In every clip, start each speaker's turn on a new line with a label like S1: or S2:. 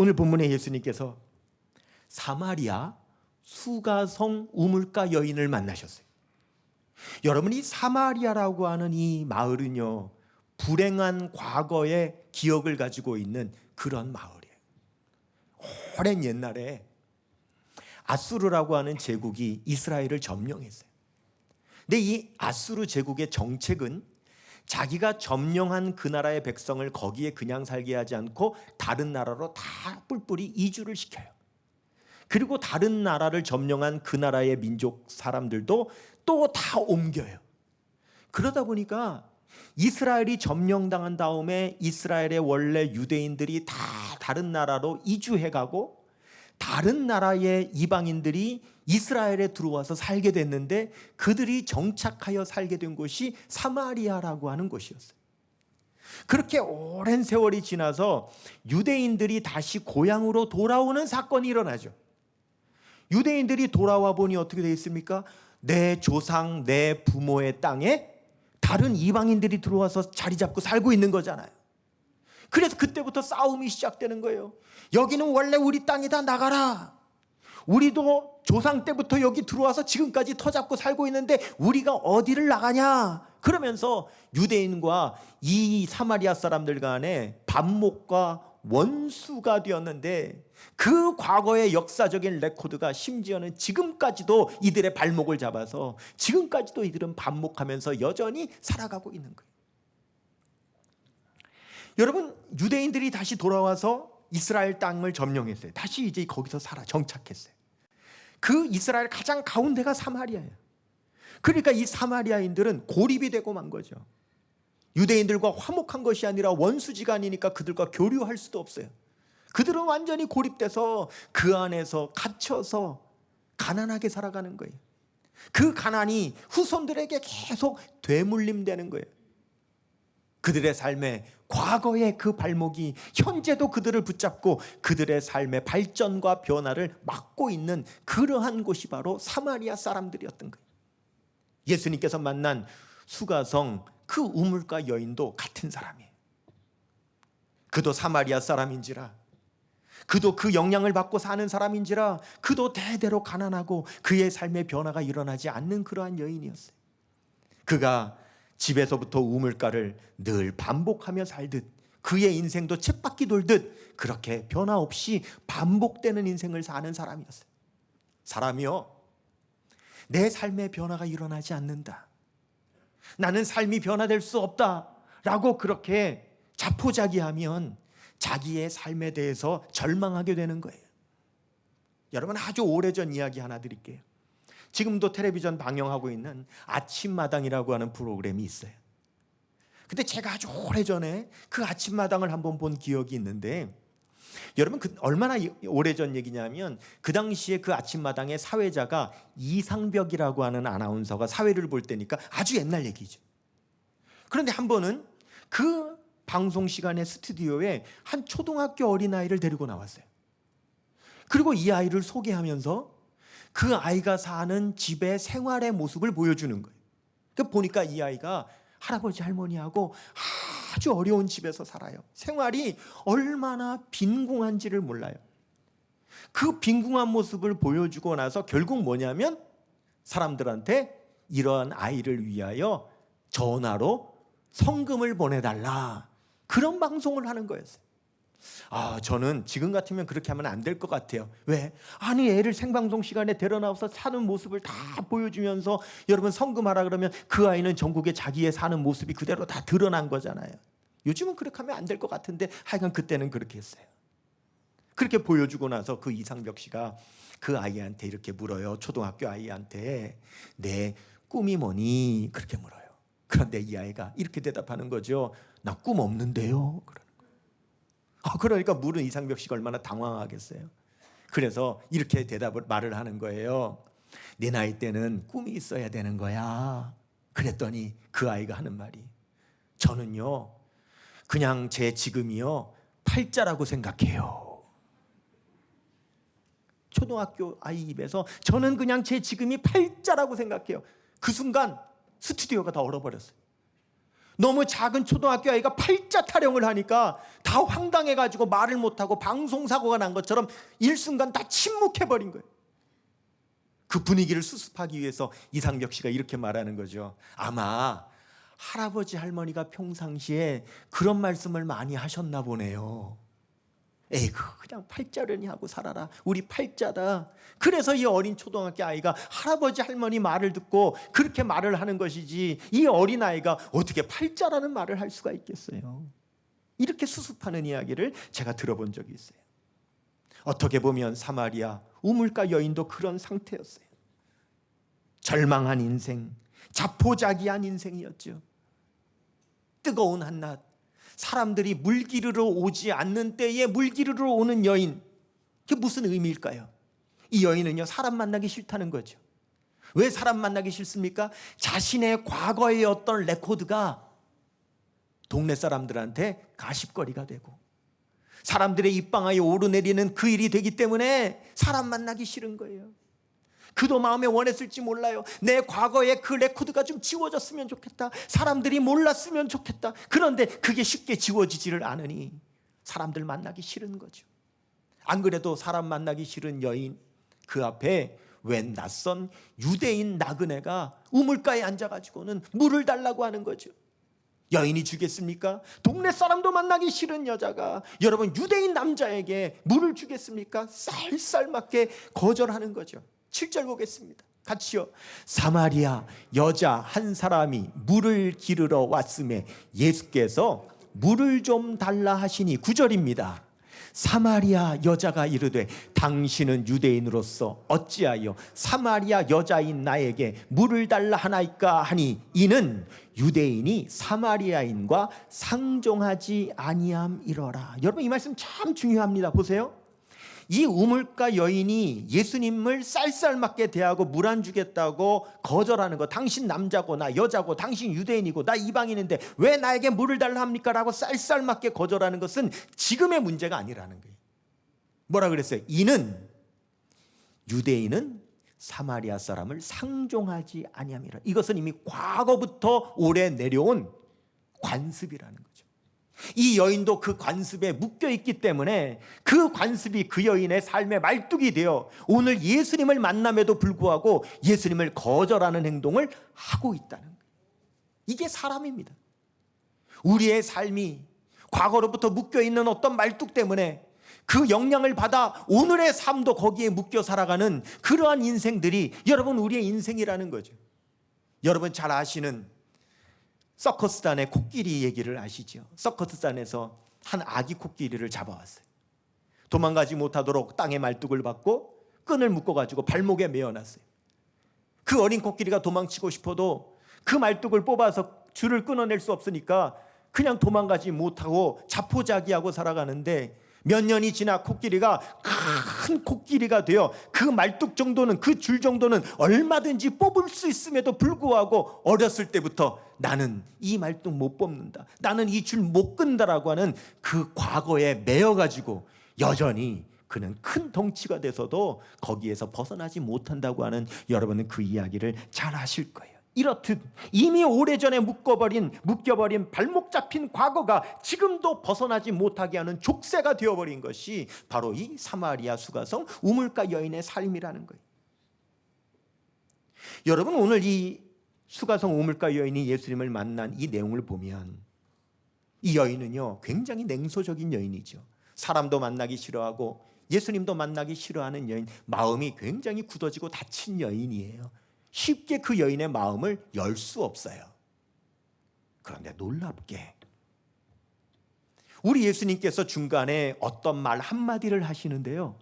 S1: 오늘 본문에 예수님께서 사마리아 수가성 우물가 여인을 만나셨어요. 여러분, 이 사마리아라고 하는 이 마을은요, 불행한 과거의 기억을 가지고 있는 그런 마을이에요. 오랜 옛날에 아수르라고 하는 제국이 이스라엘을 점령했어요. 근데 이 아수르 제국의 정책은 자기가 점령한 그 나라의 백성을 거기에 그냥 살게 하지 않고 다른 나라로 다 뿔뿔이 이주를 시켜요. 그리고 다른 나라를 점령한 그 나라의 민족 사람들도 또 다 옮겨요. 그러다 보니까 이스라엘이 점령당한 다음에 이스라엘의 원래 유대인들이 다 다른 나라로 이주해가고 다른 나라의 이방인들이 이스라엘에 들어와서 살게 됐는데 그들이 정착하여 살게 된 곳이 사마리아라고 하는 곳이었어요. 그렇게 오랜 세월이 지나서 유대인들이 다시 고향으로 돌아오는 사건이 일어나죠. 유대인들이 돌아와 보니 어떻게 되어 있습니까? 내 조상, 내 부모의 땅에 다른 이방인들이 들어와서 자리 잡고 살고 있는 거잖아요. 그래서 그때부터 싸움이 시작되는 거예요. 여기는 원래 우리 땅이다, 나가라. 우리도 조상 때부터 여기 들어와서 지금까지 터잡고 살고 있는데 우리가 어디를 나가냐. 그러면서 유대인과 이 사마리아 사람들 간에 반목과 원수가 되었는데 그 과거의 역사적인 레코드가 심지어는 지금까지도 이들의 발목을 잡아서 지금까지도 이들은 반목하면서 여전히 살아가고 있는 거예요. 여러분, 유대인들이 다시 돌아와서 이스라엘 땅을 점령했어요. 다시 이제 거기서 정착했어요. 그 이스라엘 가장 가운데가 사마리아예요. 그러니까 이 사마리아인들은 고립이 되고 만 거죠. 유대인들과 화목한 것이 아니라 원수지간이니까 그들과 교류할 수도 없어요. 그들은 완전히 고립돼서 그 안에서 갇혀서 가난하게 살아가는 거예요. 그 가난이 후손들에게 계속 되물림되는 거예요. 그들의 삶에 과거의 그 발목이 현재도 그들을 붙잡고 그들의 삶의 발전과 변화를 막고 있는 그러한 곳이 바로 사마리아 사람들이었던 거예요. 예수님께서 만난 수가성 그 우물가 여인도 같은 사람이에요. 그도 사마리아 사람인지라, 그도 그 영향을 받고 사는 사람인지라, 그도 대대로 가난하고 그의 삶의 변화가 일어나지 않는 그러한 여인이었어요. 그가 집에서부터 우물가를 늘 반복하며 살듯 그의 인생도 쳇바퀴 돌듯 그렇게 변화 없이 반복되는 인생을 사는 사람이었어요. 사람이요, 내 삶의 변화가 일어나지 않는다, 나는 삶이 변화될 수 없다 라고 그렇게 자포자기하면 자기의 삶에 대해서 절망하게 되는 거예요. 여러분, 아주 오래전 이야기 하나 드릴게요. 지금도 텔레비전 방영하고 있는 아침마당이라고 하는 프로그램이 있어요. 근데 제가 아주 오래전에 그 아침마당을 한번 본 기억이 있는데, 여러분, 얼마나 오래전 얘기냐면 그 당시에 그 아침마당의 사회자가 이상벽이라고 하는 아나운서가 사회를 볼 때니까 아주 옛날 얘기죠. 그런데 한 번은 그 방송 시간의 스튜디오에 한 초등학교 어린아이를 데리고 나왔어요. 그리고 이 아이를 소개하면서 그 아이가 사는 집의 생활의 모습을 보여주는 거예요. 그러니까 보니까 이 아이가 할아버지 할머니하고 아주 어려운 집에서 살아요. 생활이 얼마나 빈궁한지를 몰라요. 그 빈궁한 모습을 보여주고 나서 결국 뭐냐면 사람들한테 이러한 아이를 위하여 전화로 성금을 보내달라, 그런 방송을 하는 거였어요. 저는 지금 같으면 그렇게 하면 안 될 것 같아요. 왜? 아니, 애를 생방송 시간에 데려나와서 사는 모습을 다 보여주면서 여러분 성금하라 그러면 그 아이는 전국에 자기의 사는 모습이 그대로 다 드러난 거잖아요. 요즘은 그렇게 하면 안 될 것 같은데 하여간 그때는 그렇게 했어요. 그렇게 보여주고 나서 그 이상벽 씨가 그 아이한테 이렇게 물어요. 초등학교 아이한테 내 꿈이 뭐니? 그렇게 물어요. 그런데 이 아이가 이렇게 대답하는 거죠. 나 꿈 없는데요. 그러니까 물은 이상벽 씨가 얼마나 당황하겠어요. 그래서 이렇게 말을 하는 거예요. 내 나이 때는 꿈이 있어야 되는 거야. 그랬더니 그 아이가 하는 말이, 저는요 그냥 제 지금이요 팔자라고 생각해요. 초등학교 아이 입에서 저는 그냥 제 지금이 팔자라고 생각해요. 그 순간 스튜디오가 다 얼어버렸어요. 너무 작은 초등학교 아이가 팔자 타령을 하니까 다 황당해가지고 말을 못하고 방송사고가 난 것처럼 일순간 다 침묵해버린 거예요. 그 분위기를 수습하기 위해서 이상벽 씨가 이렇게 말하는 거죠. 아마 할아버지 할머니가 평상시에 그런 말씀을 많이 하셨나 보네요. 에이, 그냥 팔자려니 하고 살아라. 우리 팔자다. 그래서 이 어린 초등학교 아이가 할아버지 할머니 말을 듣고 그렇게 말을 하는 것이지, 이 어린 아이가 어떻게 팔자라는 말을 할 수가 있겠어요. 이렇게 수습하는 이야기를 제가 들어본 적이 있어요. 어떻게 보면 사마리아 우물가 여인도 그런 상태였어요. 절망한 인생, 자포자기한 인생이었죠. 뜨거운 한낮, 사람들이 물 기르러 오지 않는 때에 물 기르러 오는 여인, 그게 무슨 의미일까요? 이 여인은요, 사람 만나기 싫다는 거죠. 왜 사람 만나기 싫습니까? 자신의 과거의 어떤 레코드가 동네 사람들한테 가십거리가 되고 사람들의 입방아에 오르내리는 그 일이 되기 때문에 사람 만나기 싫은 거예요. 그도 마음에 원했을지 몰라요. 내 과거의 그 레코드가 좀 지워졌으면 좋겠다. 사람들이 몰랐으면 좋겠다. 그런데 그게 쉽게 지워지지를 않으니 사람들 만나기 싫은 거죠. 안 그래도 사람 만나기 싫은 여인, 그 앞에 웬 낯선 유대인 나그네가 우물가에 앉아가지고는 물을 달라고 하는 거죠. 여인이 주겠습니까? 동네 사람도 만나기 싫은 여자가 여러분 유대인 남자에게 물을 주겠습니까? 쌀쌀맞게 거절하는 거죠. 7절 보겠습니다. 같이요. 사마리아 여자 한 사람이 물을 기르러 왔음에 예수께서 물을 좀 달라 하시니 9절입니다. 사마리아 여자가 이르되 당신은 유대인으로서 어찌하여 사마리아 여자인 나에게 물을 달라 하나이까 하니 이는 유대인이 사마리아인과 상종하지 아니함이러라. 여러분 이 말씀 참 중요합니다. 보세요. 이 우물가 여인이 예수님을 쌀쌀맞게 대하고 물 안 주겠다고 거절하는 거, 당신 남자고 나 여자고 당신 유대인이고 나 이방인인데 왜 나에게 물을 달라 합니까? 라고 쌀쌀맞게 거절하는 것은 지금의 문제가 아니라는 거예요. 뭐라 그랬어요? 이는 유대인은 사마리아 사람을 상종하지 아니함이라. 이것은 이미 과거부터 오래 내려온 관습이라는 거죠. 이 여인도 그 관습에 묶여 있기 때문에 그 관습이 그 여인의 삶의 말뚝이 되어 오늘 예수님을 만남에도 불구하고 예수님을 거절하는 행동을 하고 있다는 거예요. 이게 사람입니다. 우리의 삶이 과거로부터 묶여 있는 어떤 말뚝 때문에 그 영향을 받아 오늘의 삶도 거기에 묶여 살아가는 그러한 인생들이 여러분 우리의 인생이라는 거죠. 여러분 잘 아시는 서커스단의 코끼리 얘기를 아시죠? 서커스단에서 한 아기 코끼리를 잡아왔어요. 도망가지 못하도록 땅에 말뚝을 박고 끈을 묶어가지고 발목에 메어놨어요. 그 어린 코끼리가 도망치고 싶어도 그 말뚝을 뽑아서 줄을 끊어낼 수 없으니까 그냥 도망가지 못하고 자포자기하고 살아가는데 몇 년이 지나 코끼리가 큰 코끼리가 되어 그 말뚝 정도는 그 줄 정도는 얼마든지 뽑을 수 있음에도 불구하고 어렸을 때부터 나는 이 말뚝 못 뽑는다, 나는 이 줄 못 끈다라고 하는 그 과거에 매여가지고 여전히 그는 큰 덩치가 돼서도 거기에서 벗어나지 못한다고 하는 여러분은 그 이야기를 잘 아실 거예요. 이렇듯 이미 오래전에 묶여버린 발목 잡힌 과거가 지금도 벗어나지 못하게 하는 족쇄가 되어버린 것이 바로 이 사마리아 수가성 우물가 여인의 삶이라는 거예요. 여러분 오늘 이 수가성 우물가 여인이 예수님을 만난 이 내용을 보면 이 여인은요 굉장히 냉소적인 여인이죠. 사람도 만나기 싫어하고 예수님도 만나기 싫어하는 여인, 마음이 굉장히 굳어지고 닫힌 여인이에요. 쉽게 그 여인의 마음을 열 수 없어요. 그런데 놀랍게 우리 예수님께서 중간에 어떤 말 한마디를 하시는데요,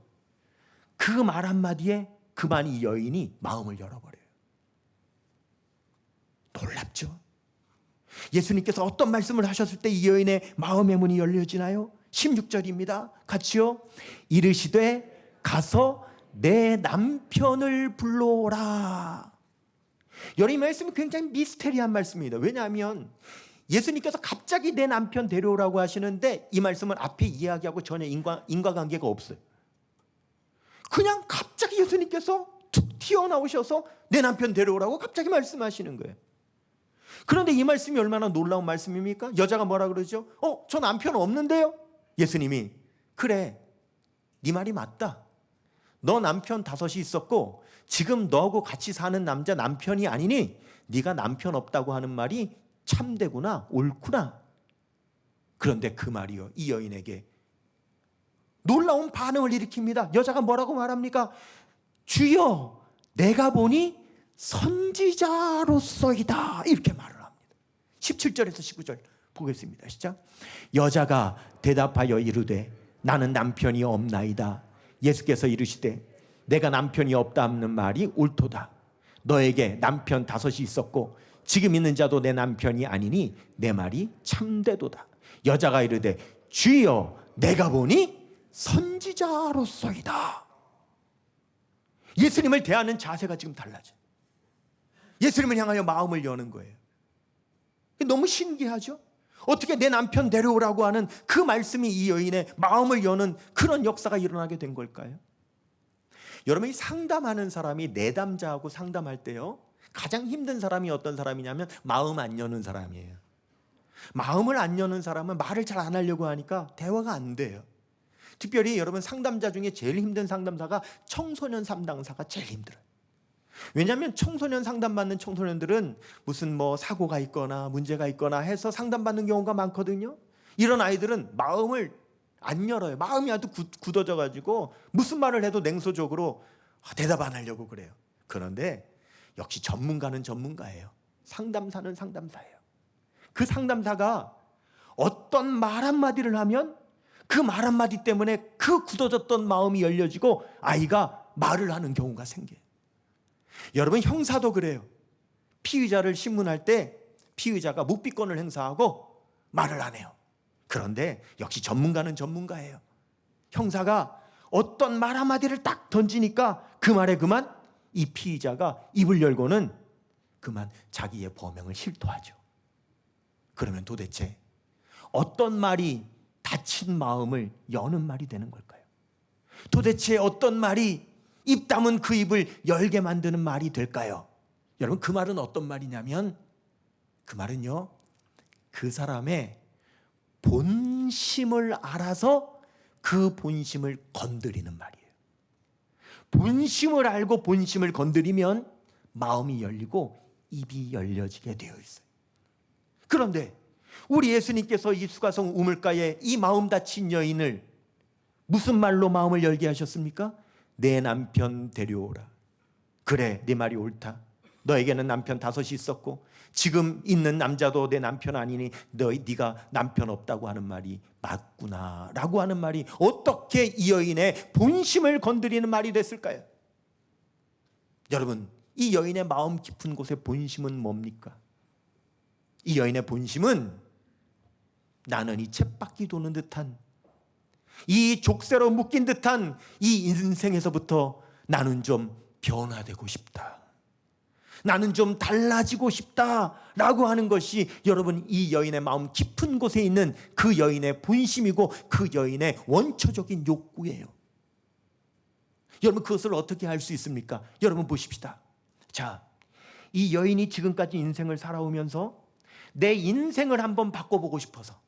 S1: 그 말 한마디에 그만 이 여인이 마음을 열어버려요. 놀랍죠? 예수님께서 어떤 말씀을 하셨을 때 이 여인의 마음의 문이 열려지나요? 16절입니다. 같이요. 이르시되 가서 내 남편을 불러오라. 여러분 이 말씀이 굉장히 미스테리한 말씀입니다. 왜냐하면 예수님께서 갑자기 내 남편 데려오라고 하시는데 이 말씀은 앞에 이야기하고 전혀 인과관계가 없어요. 그냥 갑자기 예수님께서 툭 튀어나오셔서 내 남편 데려오라고 갑자기 말씀하시는 거예요. 그런데 이 말씀이 얼마나 놀라운 말씀입니까? 여자가 뭐라 그러죠? 저 남편 없는데요? 예수님이 그래, 네 말이 맞다. 너 남편 5이 있었고 지금 너하고 같이 사는 남자 남편이 아니니 네가 남편 없다고 하는 말이 참되구나, 옳구나. 그런데 그 말이요, 이 여인에게 놀라운 반응을 일으킵니다. 여자가 뭐라고 말합니까? 주여, 내가 보니 선지자로서이다, 이렇게 말을 합니다. 17절에서 19절 보겠습니다. 시작. 여자가 대답하여 이르되 나는 남편이 없나이다. 예수께서 이르시되 내가 남편이 없다 하는 말이 옳도다. 너에게 남편 5이 있었고 지금 있는 자도 내 남편이 아니니 내 말이 참되도다. 여자가 이르되 주여, 내가 보니 선지자로서이다. 예수님을 대하는 자세가 지금 달라져. 예수님을 향하여 마음을 여는 거예요. 너무 신기하죠? 어떻게 내 남편 데려오라고 하는 그 말씀이 이 여인의 마음을 여는 그런 역사가 일어나게 된 걸까요? 여러분이 상담하는 사람이 내담자하고 상담할 때요, 가장 힘든 사람이 어떤 사람이냐면 마음 안 여는 사람이에요. 마음을 안 여는 사람은 말을 잘 안 하려고 하니까 대화가 안 돼요. 특별히 여러분 상담자 중에 제일 힘든 상담사가 청소년 상담사가 제일 힘들어요. 왜냐하면 청소년 상담받는 청소년들은 무슨 사고가 있거나 문제가 있거나 해서 상담받는 경우가 많거든요. 이런 아이들은 마음을 안 열어요. 마음이 아주 굳어져 가지고 무슨 말을 해도 냉소적으로 대답 안 하려고 그래요. 그런데 역시 전문가는 전문가예요. 상담사는 상담사예요. 그 상담사가 어떤 말 한마디를 하면 그 말 한마디 때문에 그 굳어졌던 마음이 열려지고 아이가 말을 하는 경우가 생겨요. 여러분, 형사도 그래요. 피의자를 신문할 때 피의자가 묵비권을 행사하고 말을 안 해요. 그런데 역시 전문가는 전문가예요. 형사가 어떤 말 한마디를 딱 던지니까 그 말에 그만 이 피의자가 입을 열고는 그만 자기의 범행을 실토하죠. 그러면 도대체 어떤 말이 다친 마음을 여는 말이 되는 걸까요? 도대체 어떤 말이 입 다문 그 입을 열게 만드는 말이 될까요? 여러분, 그 말은 어떤 말이냐면 그 말은요, 그 사람의 본심을 알아서 그 본심을 건드리는 말이에요. 본심을 알고 본심을 건드리면 마음이 열리고 입이 열려지게 되어 있어요. 그런데 우리 예수님께서 이 수가성 우물가에 이 마음 다친 여인을 무슨 말로 마음을 열게 하셨습니까? 내 남편 데려오라. 그래, 네 말이 옳다. 너에게는 남편 5이 있었고 지금 있는 남자도 내 남편 아니니 네가 남편 없다고 하는 말이 맞구나 라고 하는 말이 어떻게 이 여인의 본심을 건드리는 말이 됐을까요? 여러분, 이 여인의 마음 깊은 곳의 본심은 뭡니까? 이 여인의 본심은 나는 이 쳇바퀴 도는 듯한, 이 족쇄로 묶인 듯한 이 인생에서부터 나는 좀 변화되고 싶다, 나는 좀 달라지고 싶다라고 하는 것이 여러분, 이 여인의 마음 깊은 곳에 있는 그 여인의 본심이고 그 여인의 원초적인 욕구예요. 여러분, 그것을 어떻게 할 수 있습니까? 여러분 보십시다. 자, 이 여인이 지금까지 인생을 살아오면서 내 인생을 한번 바꿔보고 싶어서,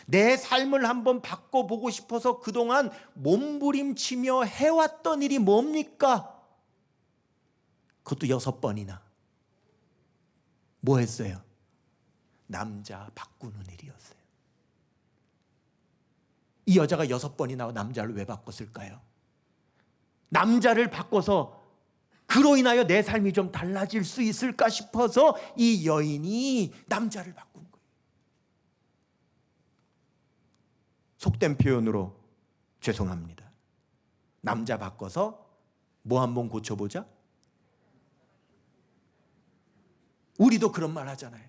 S1: 내 삶을 한번 바꿔보고 싶어서 그동안 몸부림치며 해왔던 일이 뭡니까? 그것도 6번이나 뭐 했어요? 남자 바꾸는 일이었어요. 이 여자가 6번이나 남자를 왜 바꿨을까요? 남자를 바꿔서 그로 인하여 내 삶이 좀 달라질 수 있을까 싶어서 이 여인이 남자를 바꾼 거예요. 속된 표현으로 죄송합니다. 남자 바꿔서 뭐 한번 고쳐보자? 우리도 그런 말 하잖아요.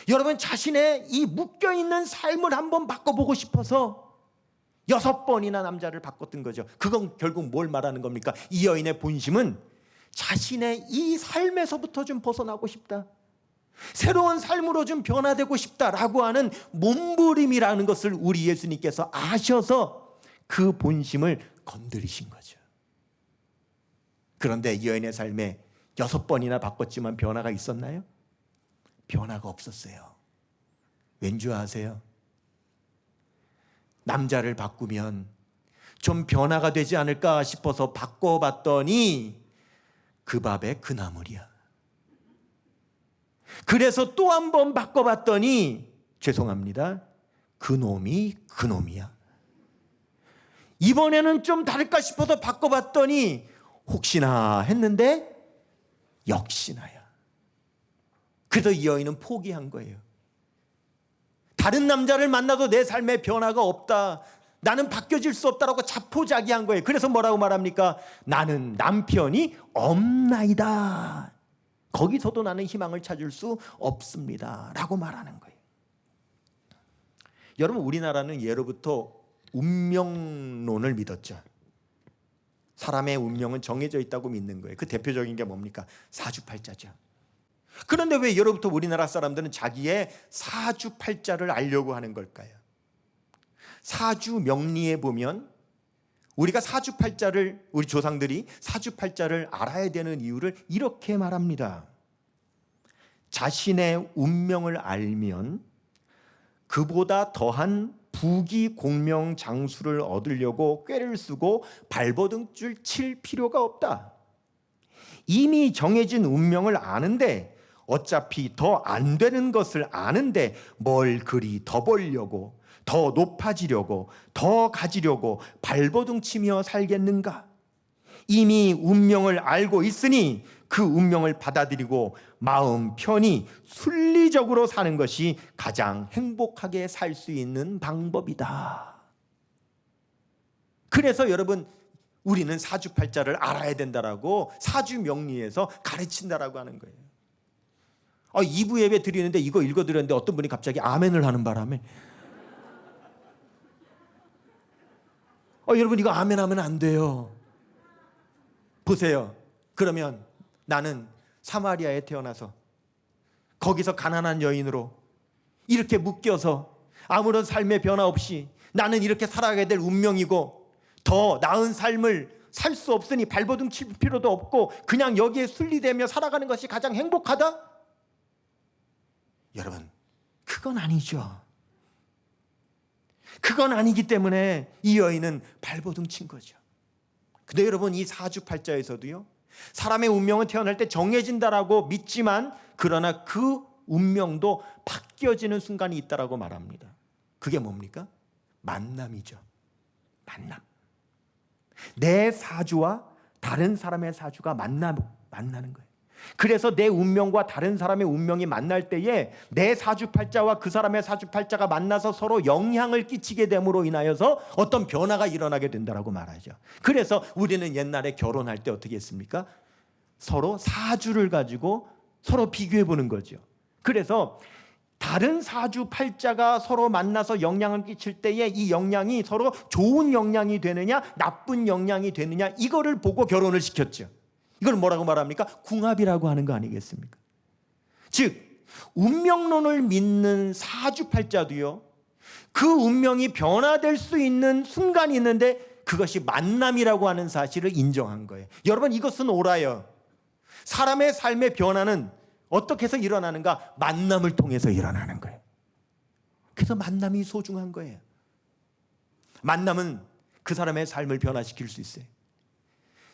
S1: 여러분, 자신의 이 묶여있는 삶을 한번 바꿔보고 싶어서 6번이나 남자를 바꿨던 거죠. 그건 결국 뭘 말하는 겁니까? 이 여인의 본심은 자신의 이 삶에서부터 좀 벗어나고 싶다, 새로운 삶으로 좀 변화되고 싶다라고 하는 몸부림이라는 것을 우리 예수님께서 아셔서 그 본심을 건드리신 거죠. 그런데 이 여인의 삶에 6번이나 바꿨지만 변화가 있었나요? 변화가 없었어요. 왠지 아세요? 남자를 바꾸면 좀 변화가 되지 않을까 싶어서 바꿔봤더니 그 밥에 그 나물이야. 그래서 또 한 번 바꿔봤더니 죄송합니다, 그 놈이 그 놈이야. 이번에는 좀 다를까 싶어서 바꿔봤더니 혹시나 했는데 역시나야. 그래서 이 여인은 포기한 거예요. 다른 남자를 만나도 내 삶에 변화가 없다, 나는 바뀌어질 수 없다라고 자포자기한 거예요. 그래서 뭐라고 말합니까? 나는 남편이 없나이다. 거기서도 나는 희망을 찾을 수 없습니다 라고 말하는 거예요. 여러분, 우리나라는 예로부터 운명론을 믿었죠. 사람의 운명은 정해져 있다고 믿는 거예요. 그 대표적인 게 뭡니까? 사주팔자죠. 그런데 왜 예로부터 우리나라 사람들은 자기의 사주팔자를 알려고 하는 걸까요? 사주 명리에 보면 우리가 사주팔자를, 우리 조상들이 사주팔자를 알아야 되는 이유를 이렇게 말합니다. 자신의 운명을 알면 그보다 더한 부귀 공명 장수를 얻으려고 꾀를 쓰고 발버둥줄 칠 필요가 없다. 이미 정해진 운명을 아는데, 어차피 더 안 되는 것을 아는데 뭘 그리 더 벌려고, 더 높아지려고, 더 가지려고 발버둥치며 살겠는가? 이미 운명을 알고 있으니 그 운명을 받아들이고 마음 편히 순리적으로 사는 것이 가장 행복하게 살 수 있는 방법이다. 그래서 여러분, 우리는 사주팔자를 알아야 된다라고 사주명리에서 가르친다라고 하는 거예요. 2부 예배 드리는데 이거 읽어드렸는데 어떤 분이 갑자기 아멘을 하는 바람에 여러분, 이거 아멘하면 안 돼요. 보세요. 그러면 나는 사마리아에 태어나서 거기서 가난한 여인으로 이렇게 묶여서 아무런 삶의 변화 없이 나는 이렇게 살아가게 될 운명이고, 더 나은 삶을 살 수 없으니 발버둥 칠 필요도 없고 그냥 여기에 순리되며 살아가는 것이 가장 행복하다? 여러분, 그건 아니죠. 그건 아니기 때문에 이 여인은 발버둥 친 거죠. 근데 여러분, 이 사주팔자에서도요, 사람의 운명은 태어날 때 정해진다라고 믿지만 그러나 그 운명도 바뀌어지는 순간이 있다라고 말합니다. 그게 뭡니까? 만남이죠. 만남. 내 사주와 다른 사람의 사주가 만나는 거예요. 그래서 내 운명과 다른 사람의 운명이 만날 때에 내 사주팔자와 그 사람의 사주팔자가 만나서 서로 영향을 끼치게 됨으로 인하여서 어떤 변화가 일어나게 된다라고 말하죠. 그래서 우리는 옛날에 결혼할 때 어떻게 했습니까? 서로 사주를 가지고 서로 비교해 보는 거죠. 그래서 다른 사주팔자가 서로 만나서 영향을 끼칠 때에 이 영향이 서로 좋은 영향이 되느냐 나쁜 영향이 되느냐, 이거를 보고 결혼을 시켰죠. 이걸 뭐라고 말합니까? 궁합이라고 하는 거 아니겠습니까? 즉, 운명론을 믿는 사주팔자도요, 그 운명이 변화될 수 있는 순간이 있는데 그것이 만남이라고 하는 사실을 인정한 거예요. 여러분, 이것은 옳아요. 사람의 삶의 변화는 어떻게 해서 일어나는가? 만남을 통해서 일어나는 거예요. 그래서 만남이 소중한 거예요. 만남은 그 사람의 삶을 변화시킬 수 있어요.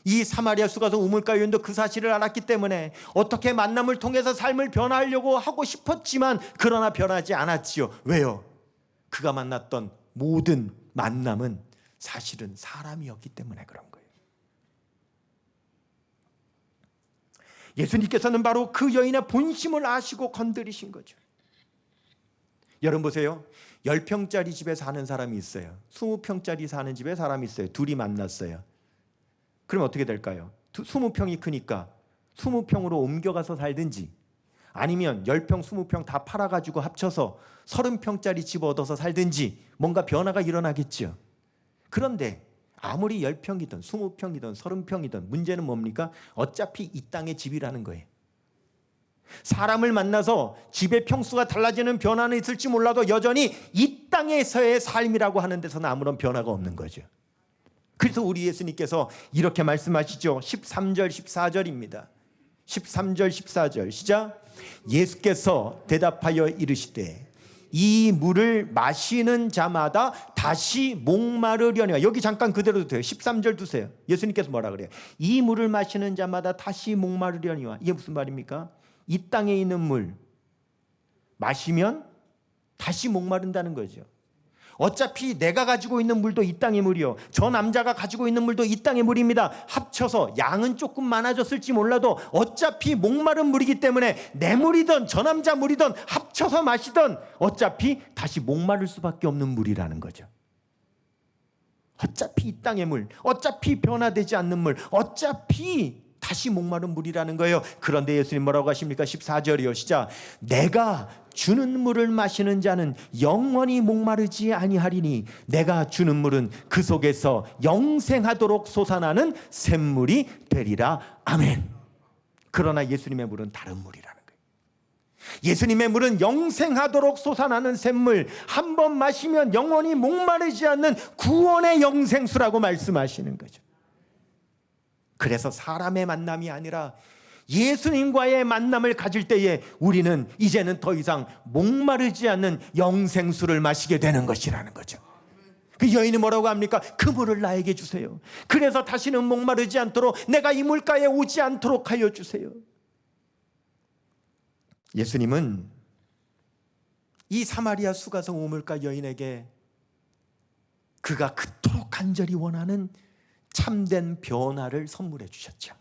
S1: 이 사마리아 수가성 우물가 여인도 그 사실을 알았기 때문에 어떻게 만남을 통해서 삶을 변화하려고 하고 싶었지만 그러나 변하지 않았지요. 왜요? 그가 만났던 모든 만남은 사실은 사람이었기 때문에 그런 거예요. 예수님께서는 바로 그 여인의 본심을 아시고 건드리신 거죠. 여러분 보세요. 10평짜리 집에 사는 사람이 있어요. 20평짜리 사는 집에 사람이 있어요. 둘이 만났어요. 그럼 어떻게 될까요? 20평이 크니까 20평으로 옮겨가서 살든지, 아니면 10평, 20평 다 팔아가지고 합쳐서 30평짜리 집 얻어서 살든지 뭔가 변화가 일어나겠죠. 그런데 아무리 10평이든 20평이든 30평이든 문제는 뭡니까? 어차피 이 땅의 집이라는 거예요. 사람을 만나서 집의 평수가 달라지는 변화는 있을지 몰라도 여전히 이 땅에서의 삶이라고 하는 데서는 아무런 변화가 없는 거죠. 그래서 우리 예수님께서 이렇게 말씀하시죠. 13절 14절입니다. 13절 14절 시작. 예수께서 대답하여 이르시되 이 물을 마시는 자마다 다시 목마르려니와. 여기 잠깐 그대로 두세요. 13절 두세요. 예수님께서 뭐라 그래요? 이 물을 마시는 자마다 다시 목마르려니와. 이게 무슨 말입니까? 이 땅에 있는 물 마시면 다시 목마른다는 거죠. 어차피 내가 가지고 있는 물도 이 땅의 물이요, 저 남자가 가지고 있는 물도 이 땅의 물입니다. 합쳐서 양은 조금 많아졌을지 몰라도 어차피 목마른 물이기 때문에 내 물이든 저 남자 물이든 합쳐서 마시든 어차피 다시 목마를 수밖에 없는 물이라는 거죠. 어차피 이 땅의 물, 어차피 변화되지 않는 물, 어차피 다시 목마른 물이라는 거예요. 그런데 예수님 뭐라고 하십니까? 14절이요. 시작. 내가 주는 물을 마시는 자는 영원히 목마르지 아니하리니 내가 주는 물은 그 속에서 영생하도록 솟아나는 샘물이 되리라. 아멘. 그러나 예수님의 물은 다른 물이라는 거예요. 예수님의 물은 영생하도록 솟아나는 샘물, 한 번 마시면 영원히 목마르지 않는 구원의 영생수라고 말씀하시는 거죠. 그래서 사람의 만남이 아니라 예수님과의 만남을 가질 때에 우리는 이제는 더 이상 목마르지 않는 영생수를 마시게 되는 것이라는 거죠. 그 여인이 뭐라고 합니까? 그 물을 나에게 주세요. 그래서 다시는 목마르지 않도록, 내가 이 물가에 오지 않도록 하여 주세요. 예수님은 이 사마리아 수가성 우물가 여인에게 그가 그토록 간절히 원하는 참된 변화를 선물해 주셨죠.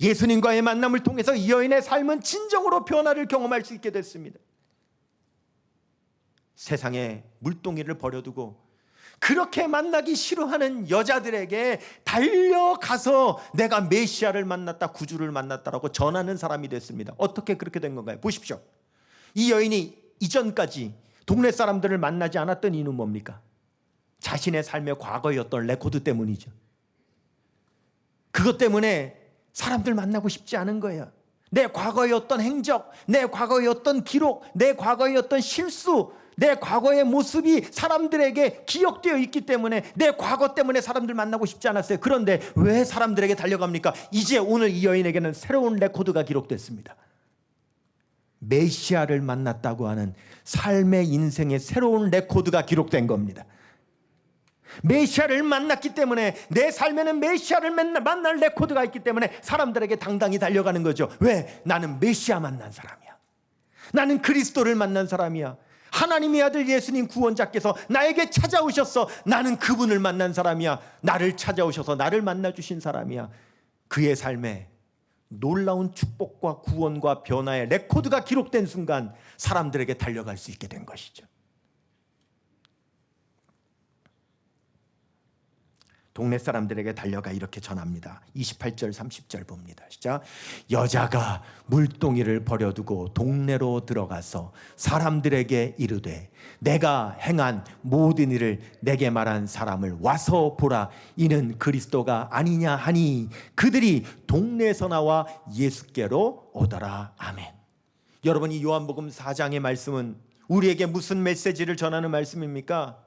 S1: 예수님과의 만남을 통해서 이 여인의 삶은 진정으로 변화를 경험할 수 있게 됐습니다. 세상에 물동이를 버려두고 그렇게 만나기 싫어하는 여자들에게 달려가서 내가 메시아를 만났다, 구주를 만났다라고 전하는 사람이 됐습니다. 어떻게 그렇게 된 건가요? 보십시오. 이 여인이 이전까지 동네 사람들을 만나지 않았던 이유는 뭡니까? 자신의 삶의 과거였던 레코드 때문이죠. 그것 때문에 사람들 만나고 싶지 않은 거예요. 내 과거의 어떤 행적, 내 과거의 어떤 기록, 내 과거의 어떤 실수, 내 과거의 모습이 사람들에게 기억되어 있기 때문에 내 과거 때문에 사람들 만나고 싶지 않았어요. 그런데 왜 사람들에게 달려갑니까? 이제 오늘 이 여인에게는 새로운 레코드가 기록됐습니다. 메시아를 만났다고 하는 삶의 인생의 새로운 레코드가 기록된 겁니다. 메시아를 만났기 때문에 내 삶에는 메시아를 만날 레코드가 있기 때문에 사람들에게 당당히 달려가는 거죠. 왜? 나는 메시아 만난 사람이야. 나는 그리스도를 만난 사람이야. 하나님의 아들 예수님 구원자께서 나에게 찾아오셔서 나는 그분을 만난 사람이야. 나를 찾아오셔서 나를 만나주신 사람이야. 그의 삶에 놀라운 축복과 구원과 변화의 레코드가 기록된 순간 사람들에게 달려갈 수 있게 된 것이죠. 동네 사람들에게 달려가 이렇게 전합니다. 28절 30절 봅니다. 시작. 여자가 물동이를 버려두고 동네로 들어가서 사람들에게 이르되 내가 행한 모든 일을 내게 말한 사람을 와서 보라. 이는 그리스도가 아니냐 하니 그들이 동네에서 나와 예수께로 오더라. 아멘. 여러분, 이 요한복음 4장의 말씀은 우리에게 무슨 메시지를 전하는 말씀입니까?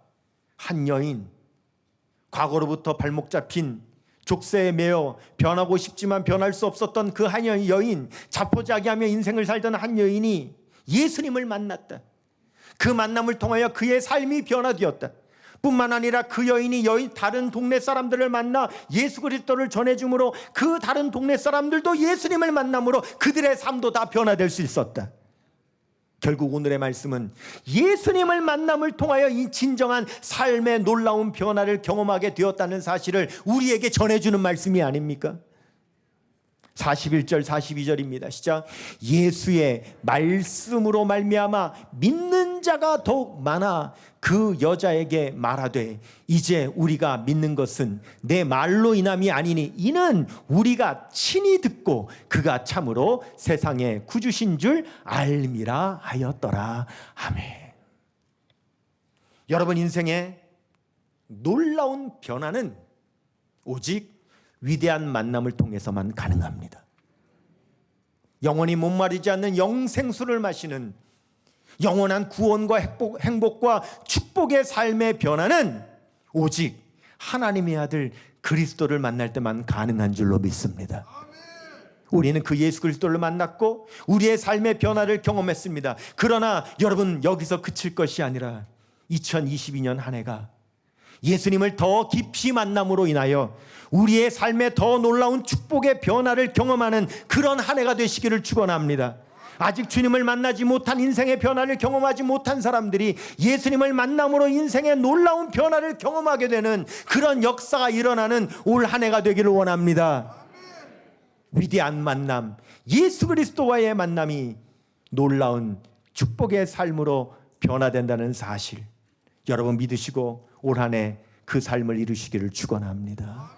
S1: 한 여인, 과거로부터 발목 잡힌 족쇄에 매여 변하고 싶지만 변할 수 없었던 그 한 여인, 자포자기하며 인생을 살던 한 여인이 예수님을 만났다. 그 만남을 통하여 그의 삶이 변화되었다. 뿐만 아니라 그 여인이 다른 동네 사람들을 만나 예수 그리스도를 전해줌으로 그 다른 동네 사람들도 예수님을 만남으로 그들의 삶도 다 변화될 수 있었다. 결국 오늘의 말씀은 예수님을 만남을 통하여 이 진정한 삶의 놀라운 변화를 경험하게 되었다는 사실을 우리에게 전해주는 말씀이 아닙니까? 41절 42절입니다. 시작. 예수의 말씀으로 말미암아 믿는 자가 더욱 많아 그 여자에게 말하되 이제 우리가 믿는 것은 내 말로 인함이 아니니 이는 우리가 친히 듣고 그가 참으로 세상의 구주신 줄 알미라 하였더라. 아멘. 여러분, 인생의 놀라운 변화는 오직 위대한 만남을 통해서만 가능합니다. 영원히 목마르지 않는 영생수를 마시는 영원한 구원과 행복과 축복의 삶의 변화는 오직 하나님의 아들 그리스도를 만날 때만 가능한 줄로 믿습니다. 우리는 그 예수 그리스도를 만났고 우리의 삶의 변화를 경험했습니다. 그러나 여러분, 여기서 그칠 것이 아니라 2022년 한 해가 예수님을 더 깊이 만남으로 인하여 우리의 삶에 더 놀라운 축복의 변화를 경험하는 그런 한 해가 되시기를 축원합니다. 아직 주님을 만나지 못한, 인생의 변화를 경험하지 못한 사람들이 예수님을 만남으로 인생의 놀라운 변화를 경험하게 되는 그런 역사가 일어나는 올 한 해가 되기를 원합니다. 위대한 만남, 예수 그리스도와의 만남이 놀라운 축복의 삶으로 변화된다는 사실, 여러분 믿으시고 올 한 해 그 삶을 이루시기를 축원합니다.